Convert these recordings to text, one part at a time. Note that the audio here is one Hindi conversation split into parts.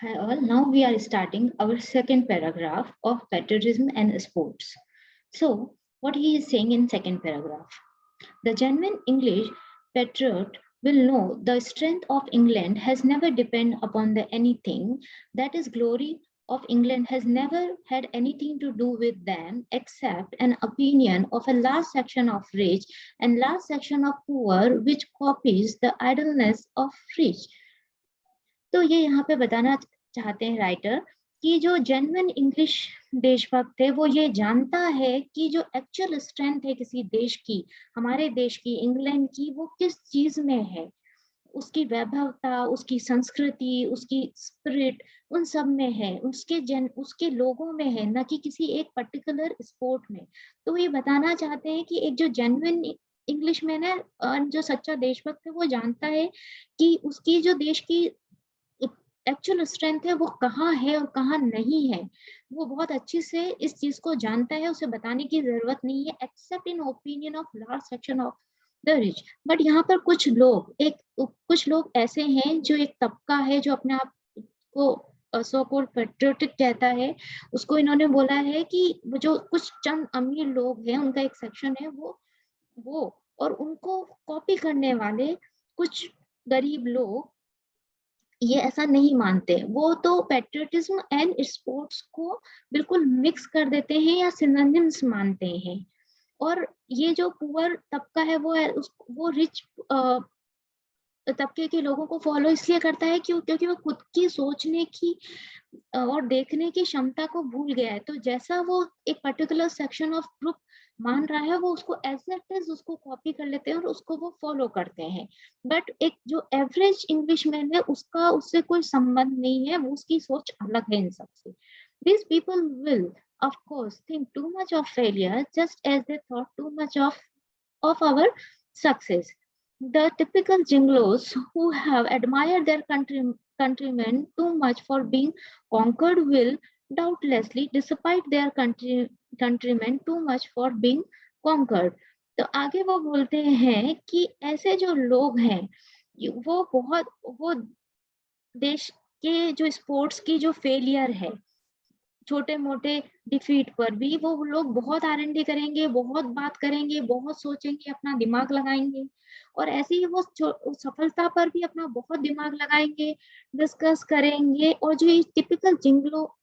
Hi all, now we are starting our second paragraph of patriotism and sports. So, what he is saying in second paragraph. The genuine English patriot will know the strength of England has never depended upon the anything, that is glory of England has never had anything to do with them except an opinion of a large section of rich and large section of poor which copies the idleness of rich. तो ये यहाँ पे बताना चाहते हैं राइटर कि जो जेन्युइन इंग्लिश देशभक्त है वो ये जानता है कि जो एक्चुअल स्ट्रेंथ है किसी देश की, हमारे देश की, इंग्लैंड की, वो किस चीज में है, उसकी वैभवता, उसकी संस्कृति, उसकी स्पिरिट, उन सब में है, उसके लोगों में है, न कि किसी एक पर्टिकुलर स्पोर्ट में। तो ये बताना चाहते हैं कि एक जो जेन्युइन इंग्लिश मैन है, जो सच्चा देशभक्त है, वो जानता है कि उसकी जो देश की एक्चुअल स्ट्रेंथ है वो कहाँ है और कहाँ नहीं है। वो बहुत अच्छे से इस चीज को जानता है, उसे बताने की जरूरत नहीं है, accept in opinion of large section of the rich. But यहाँ पर कुछ लोग ऐसे हैं जो एक तबका है जो अपने आप को सो कॉल्ड पेट्रियोटिक कहता है, उसको इन्होंने बोला है कि वो जो कुछ चंद अमीर लोग हैं उनका एक सेक्शन है वो और उनको कॉपी करने वाले कुछ गरीब लोग ये ऐसा नहीं मानते। वो तो पेट्रियटिज्म एंड स्पोर्ट्स को बिल्कुल मिक्स कर देते हैं या सिनोनिम्स मानते हैं। और ये जो पुअर तबका है वो रिच तबके के लोगों को फॉलो इसलिए करता है क्योंकि वो खुद की सोचने की और देखने की क्षमता को भूल गया है। तो जैसा वो एक पर्टिकुलर सेक्शन ऑफ ग्रुप मान रहा है वो उसको एज इट इज उसको कॉपी कर लेते हैं और उसको वो फॉलो करते हैं। बट एक जो एवरेज इंग्लिश मैन है उसका उससे कोई संबंध नहीं है, वो उसकी सोच अलग है इन सबसे। These people will of course think too much of failure just as they thought too much of our success. The typical jinglos who have admired their countrymen too much for being conquered will doubtlessly despite their countrymen too much for being conquered. तो आगे वो बोलते हैं कि ऐसे जो लोग हैं वो देश के जो स्पोर्ट्स की जो फेलियर है, छोटे मोटे डिफीट पर भी वो लोग बहुत आरएनडी करेंगे, बहुत बात करेंगे, बहुत सोचेंगे, अपना दिमाग लगाएंगे और ऐसे ही वो सफलता पर भी अपना बहुत दिमाग लगाएंगे, डिस्कस करेंगे। और जो ये टिपिकल जिंगलो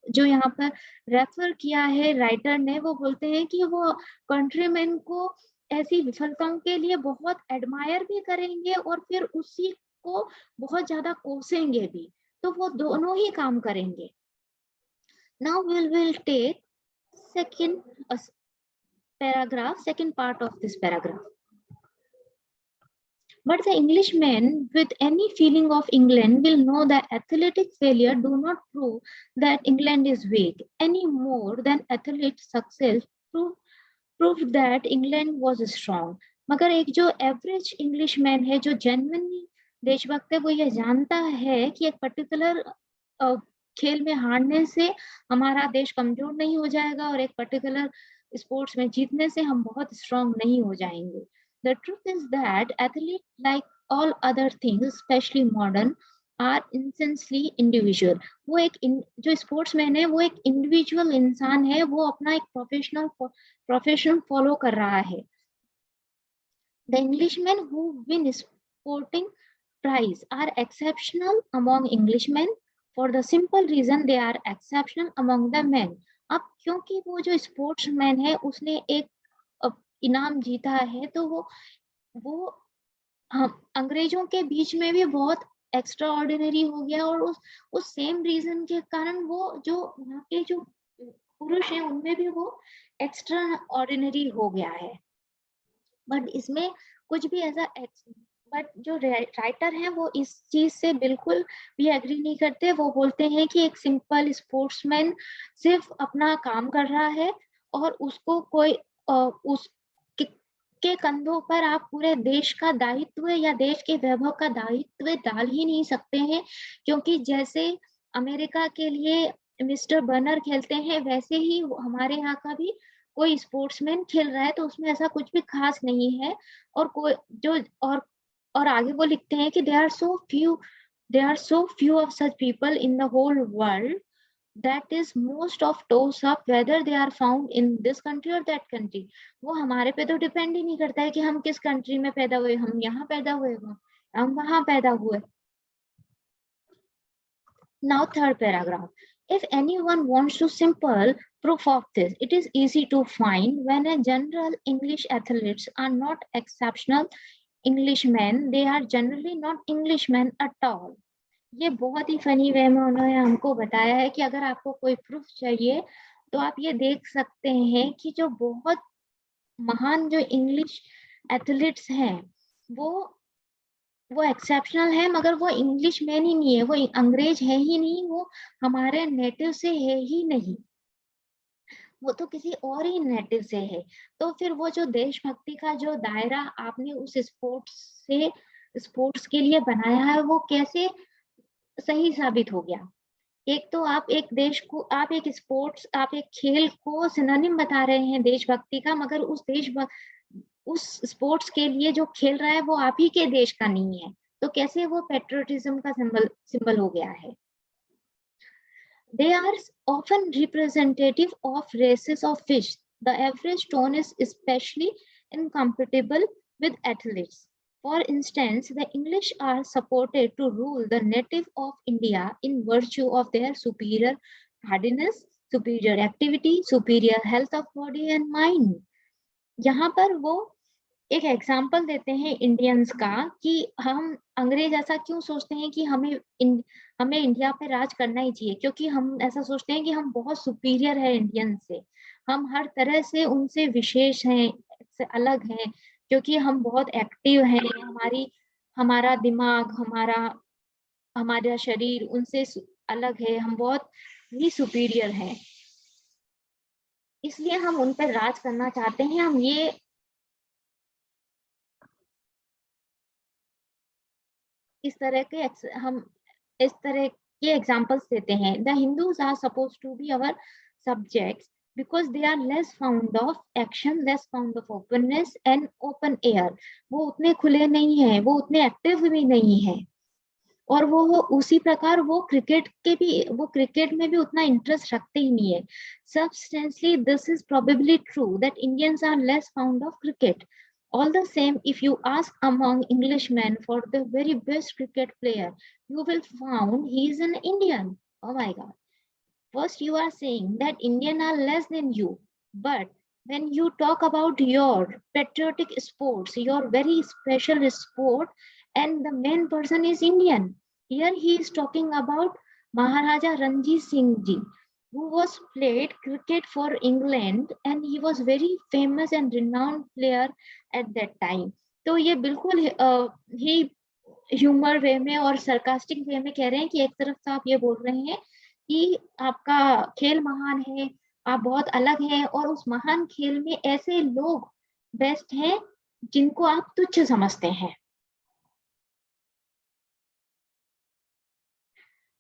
जो यहाँ पर रेफर किया है राइटर ने, वो बोलते हैं कि वो कंट्रीमैन को ऐसी विफलताओं के लिए बहुत एडमायर भी करेंगे और फिर उसी को बहुत ज्यादा कोसेंगे भी। तो वो दोनों ही काम करेंगे। Now we'll take second second part of this paragraph. But the Englishman with any feeling of England will know that athletic failure do not prove that England is weak any more than athlete success proved that England was strong. मगर एक जो एवरेज इंग्लिशमैन है, जो जेन्युइनली देशभक्त है, वो ये जानता है कि एक पर्टिकुलर खेल में हारने से हमारा देश कमजोर नहीं हो जाएगा और एक पर्टिकुलर स्पोर्ट्स में जीतने से हम बहुत स्ट्रांग नहीं हो जाएंगे। The truth is that athletes, like all other things, especially modern, are essentially individual. वो एक जो स्पोर्ट्समैन है वो एक इंडिविजुअल इंसान है, वो अपना एक प्रोफेशन फॉलो कर रहा है। The Englishmen who win sporting prize are exceptional among Englishmen for the simple reason they are exceptional among the men. अब क्योंकि वो जो स्पोर्ट्समैन है उसने एक इनाम जीता है तो वो हम अंग्रेजों के बीच में भी बहुत एक्स्ट्रा ऑर्डिनरी हो गया और उस सेम रीजन के कारण वो जो वहाँ के जो पुरुष हैं उनमें भी वो एक्स्ट्रा ऑर्डिनरी हो गया है। बट इसमें कुछ भी ऐसा बट जो राइटर हैं वो इस चीज से बिल्कुल भी एग्री नहीं करते। वो बोलते हैं कि एक सिंपल स्पोर्ट्समैन सिर्फ अपना काम कर रहा है और उसको कोई उस के कंधों पर आप पूरे देश का दायित्व या देश के वैभव का दायित्व डाल ही नहीं सकते हैं, क्योंकि जैसे अमेरिका के लिए मिस्टर बर्नर खेलते हैं वैसे ही हमारे यहाँ का भी कोई स्पोर्ट्समैन खेल रहा है, तो उसमें ऐसा कुछ भी खास नहीं है। और कोई जो और आगे वो लिखते हैं कि they are so few There are so few of such people in the whole world, that is most of toes up whether they are found in this country or that country. वो हमारे पे तो डिपेंड ही नहीं करता है कि हम किस कंट्री में पैदा हुए, हम यहाँ पैदा हुए, हम वहां पैदा हुए. Now third paragraph. If anyone wants to simple proof of this, it is easy to find when a general English athletes are not exceptional Englishmen, they are generally not Englishmen at all. ये बहुत ही फनी वे में उन्होंने हमको बताया है कि अगर आपको कोई प्रूफ चाहिए तो आप ये देख सकते हैं कि जो बहुत महान जो इंग्लिश एथलीट्स हैं वो एक्सेप्शनल है, मगर वो इंग्लिश मैन ही नहीं है, वो अंग्रेज है ही नहीं, वो हमारे नेटिव से है ही नहीं, वो तो किसी और ही नेटिव से है. तो फिर वो जो देशभक्ति का जो दायरा आपने उस स्पोर्ट्स के लिए बनाया है वो कैसे सही साबित हो गया. एक तो आप एक देश को, आप एक स्पोर्ट्स, आप एक खेल को सिनोनिम बता रहे हैं देशभक्ति का, मगर उस स्पोर्ट्स के लिए जो खेल रहा है वो आप ही के देश का नहीं है, तो कैसे वो पेट्रियोटिज्म का सिंबल हो गया है. They are often representative of races of fish. The average tone is especially incompatible with athletes. For instance, the English are supported to rule the native of India in virtue of their superior hardiness, superior activity, superior health of body and mind. यहाँ पर वो एक एग्जाम्पल देते हैं इंडियंस का कि हम अंग्रेज ऐसा क्यों सोचते हैं कि हमें इंडिया पे राज करना ही चाहिए, क्योंकि हम ऐसा सोचते हैं कि हम बहुत सुपीरियर है इंडियन से, हम हर तरह से उनसे विशेष हैं, से अलग हैं, क्योंकि हम बहुत एक्टिव हैं, हमारा दिमाग, हमारा शरीर उनसे अलग है, हम बहुत ही सुपीरियर हैं, इसलिए हम उन पर राज करना चाहते हैं. हम ये इस तरह के एग्जाम्पल्स देते हैं. The Hindus are suppose to be our subjects because they are less fond of action, less fond of openness and open air. वो उतने खुले नहीं हैं, वो उतने एक्टिव भी नहीं है, और वो उसी प्रकार वो क्रिकेट में भी उतना इंटरेस्ट रखते ही नहीं है. Substantially, this is probably true that Indians are less fond of cricket. All the same, if you ask among Englishmen for the very best cricket player, you will find he is an Indian. Oh my God. First, you are saying that Indians are less than you, but when you talk about your patriotic sports, your very special sport, and the main person is Indian. Here he is talking about Maharaja Ranjit Singh Ji, who was played cricket for England and he was very famous and renowned player at that time. तो ये बिल्कुल ही ह्यूमर वे में और सरकास्टिक वे में कह रहे हैं कि एक तरफ से आप ये बोल रहे हैं कि आपका खेल महान है, आप बहुत अलग हैं, और उस महान खेल में ऐसे लोग बेस्ट हैं जिनको आप तुच्छ समझते हैं.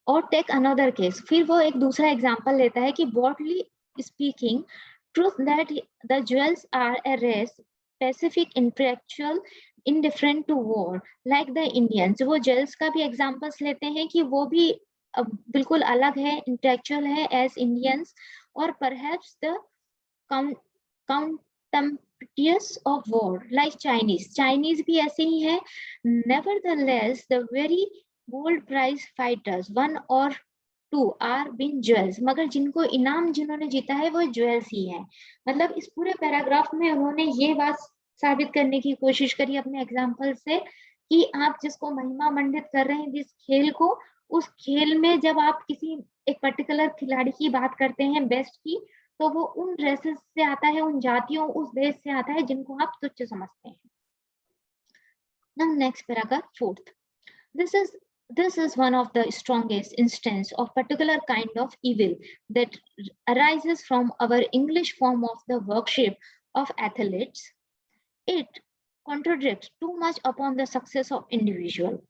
और टेक अनदर केस, फिर वो एक दूसरा एग्जांपल लेता है कि broadly speaking truth that the ज्वेल्स are a race specific intellectual indifferent to war like the Indians. वो जेल्स का भी एग्जांपल्स लेते हैं कि वो भी बिल्कुल अलग है, इंटेलेक्चुअल है एज इंडियंस, और perhaps the contemptuous of war like Chinese भी ऐसे ही है. Nevertheless, the very gold prize fighters, 1 or 2 are being jewels. मगर जिनको इनाम जिन्होंने जीता है वो ज्वेल्स ही है. मतलब इस पूरे पैराग्राफ में उन्होंने ये बात साबित करने की कोशिश करी अपने एग्जाम्पल से कि आप जिसको महिमा मंडित कर रहे हैं जिस खेल को, उस खेल में जब आप किसी एक पर्टिकुलर खिलाड़ी की बात करते हैं बेस्ट की, तो वो उन रेसेस से आता है, उन जातियों, उस देश से आता है जिनको आप तुच्छ समझते हैं. Now next paragraph, fourth. This is one of the strongest instances of particular kind of evil that arises from our English form of the worship of athletes. It contradicts too much upon the success of individual.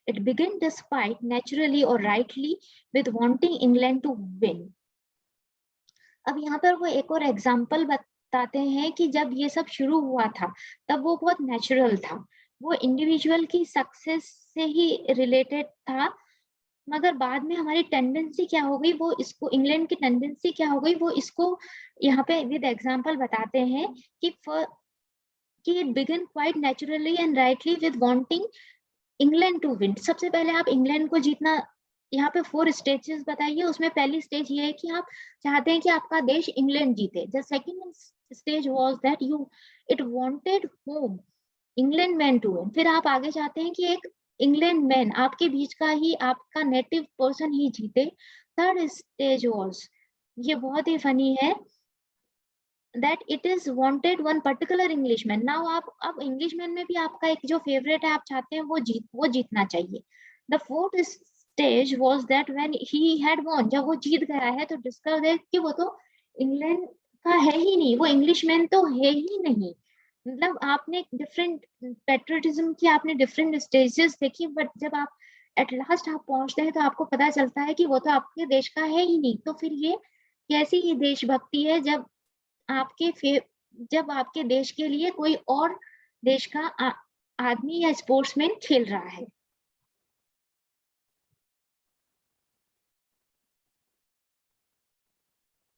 It began despite naturally or rightly with wanting England to win. अब यहाँ पर वो एक और एग्जाम्पल बताते हैं कि जब ये सब शुरू हुआ था तब वो बहुत नेचुरल था, वो इंडिविजुअल की सक्सेस से ही रिलेटेड था, मगर बाद में हमारी टेंडेंसी क्या हो गई, वो इसको इंग्लैंड की टेंडेंसी क्या हो गई, वो इसको यहाँ पे विद एग्जांपल बताते हैं कि it began quite naturally and rightly with wanting England to win. सबसे पहले आप इंग्लैंड को जीतना, यहाँ पे 4 स्टेजेस बताइए, उसमें पहली स्टेज ये है कि आप चाहते हैं कि आपका देश इंग्लैंड जीते। The second stage was that you it wanted home England man to win. फिर आप आगे चाहते हैं कि एक इंग्लैंड मैन आपके बीच का ही, आपका नेटिव पर्सन ही जीते। थर्ड स्टेज वाज, ये बहुत ही फनी है, that it is wanted one particular Englishman। now आप अब Englishman में भी आपका एक जो फेवरेट है आप चाहते हैं वो जीतना चाहिए। the fourth stage was that when he had won, जब वो जीत गया है तो डिस्कवर कि वो तो इंग्लैंड का है ही नहीं, वो इंग्लिशमैन तो है ही नहीं। मतलब आपने डिफरेंट पेट्रियटिज्म की आपने डिफरेंट स्टेजेस देखी, बट जब आप एट लास्ट आप पहुंचते हैं तो आपको पता चलता है कि वो तो आपके देश का है ही नहीं। तो फिर ये कैसी ही देशभक्ति है जब आपके देश के लिए कोई और देश का आदमी या स्पोर्ट्समैन खेल रहा है।